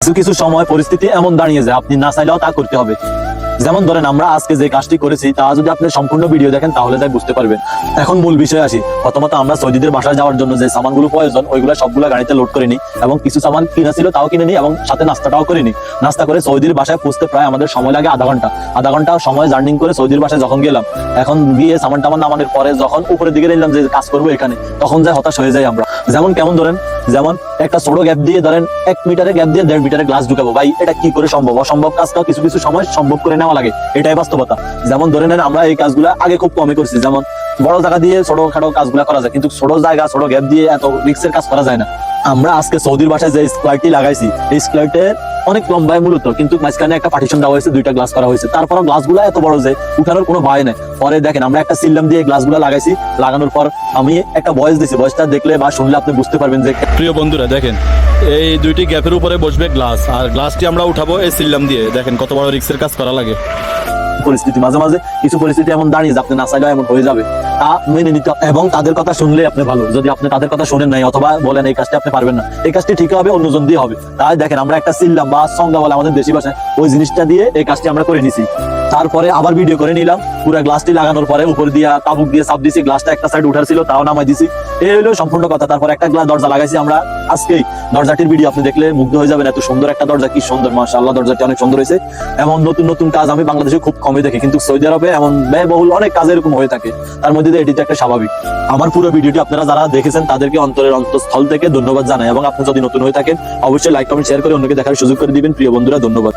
কিছু কিছু সময় পরিস্থিতি এমন দাঁড়িয়ে যায় আপনি না চাইলেও তা করতে হবে। যেমন ধরেন আমরা আজকে যে কাজটি করেছি তা যদি আপনি সম্পূর্ণ ভিডিও দেখেন তাহলে তাই বুঝতে পারবেন। এখন মূল বিষয় আসি। প্রথমত আমরা সৌদিদের বাসায় যাওয়ার জন্য যে সামানগুলো প্রয়োজন ওইগুলো সবগুলো গাড়িতে লোড করে নিই এবং কিছু সামান কিনা ছিল তাও কিনে নিই এবং সাথে নাস্তাটাও করে নিই। নাস্তা করে সৌদির বাসায় পৌঁছতে প্রায় আমাদের সময় লাগে আধা ঘন্টা সময় জার্নিং করে সৌদির বাসায় যখন গেলাম, এখন গিয়ে সামান টামান নামানোর পরে যখন উপরের দিকে নিলাম যে কাজ করবো এখানে, তখন যাই হতাশ হয়ে যাই আমরা। যেমন ধরেন একটা ছোট গ্যাপ দিয়ে ধরেন 1 মিটারের গ্যাপ দিয়ে 1.5 মিটারের গ্লাস ঢুকাবো, ভাই এটা কি করে সম্ভব? অসম্ভব কাজটাও কিছু কিছু সময় সম্ভব করে নেওয়া লাগে, এটাই বাস্তবতা। যেমন ধরে নেন আমরা এই কাজগুলো আগে খুব কমই করছি, যেমন বড় জায়গা দিয়ে ছোটখাটো কাজগুলো করা যায়, কিন্তু ছোট জায়গা ছোট গ্যাপ দিয়ে এত রিক্সের কাজ করা যায় না। আমরা আজকে সৌদির বাসায় যে স্কোয়ারটি লাগাইছি এই স্কোয়ারটে অনেক লম্বায় মূলত, কিন্তু মাঝখানে একটা পার্টিশন দেওয়া হয়েছে, 2টা গ্লাস করা হয়েছে। তারপর গ্লাসগুলো এত বড় যে উঠানোর কোনো ভয় নেই। পরে দেখেন আমরা একটা সিল্লাম দিয়ে গ্লাসগুলো লাগাইছি, লাগানোর পর আমি একটা ভয়েস দিছি, ভয়েসটা দেখলে বা শুনলে আপনি বুঝতে পারবেন যে। প্রিয় বন্ধুরা দেখেন, এই 2টি গ্যাপের উপরে বসবে গ্লাস, আর গ্লাসটি আমরা উঠাবো এই সিল্লাম দিয়ে। দেখেন কত বড় রিক্সের কাজ করা লাগে। পরিস্থিতি মাঝে মাঝে কিছু পরিস্থিতি এমন দাঁড়িয়ে আপনি না চাইলেও এমন হয়ে যাবে, তা মেনে নিতে এবং তাদের কথা শুনলে আপনি ভালো। যদি আপনি তাদের কথা শুনেন নাই অথবা বলেন এই কাজটি আপনি পারবেন না, এই কাজটি ঠিক হবে অন্যজন দিয়ে হবে, তাই দেখেন আমরা একটা সিল্লাম বা সংজ্ঞা বলে আমাদের দেশি ভাষায় ওই জিনিসটা দিয়ে এই কাজটি আমরা করে নিছি। তারপরে আবার ভিডিও করে নিলাম, পুরো গ্লাসটি লাগানোর পরে উপর দিয়ে তাবুক দিয়ে চাপ দিছি, গ্লাসটা একটা সাইড উঠার ছিল তাও নামাই দিছি, এই হলো সম্পূর্ণ কথা। তারপর একটা গ্লাস দরজা লাগাইছি আমরা আজকেই, দরজাটির ভিডিও আপনি দেখলে মুগ্ধ হয়ে যাবেন, এত সুন্দর একটা দরজা, কি সুন্দর মাশাআল্লাহ, দরজাটি অনেক সুন্দর হয়েছে। এমন নতুন নতুন কাজ আমি বাংলাদেশে খুব কমই দেখি, কিন্তু সৌদি আরবে এমন ব্যয়বহুল অনেক কাজ এরকম হয়ে থাকে, তার মধ্যে এটি একটা স্বাভাবিক। আমার পুরো ভিডিওটি আপনারা যারা দেখেছেন তাদেরকে অন্তরের অন্তঃস্থল থেকে ধন্যবাদ জানাই, এবং আপনি যদি নতুন হয়ে থাকেন অবশ্যই লাইক কমেন্ট শেয়ার করে অন্যকে দেখার সুযোগ করে দিবেন। প্রিয় বন্ধুরা, ধন্যবাদ।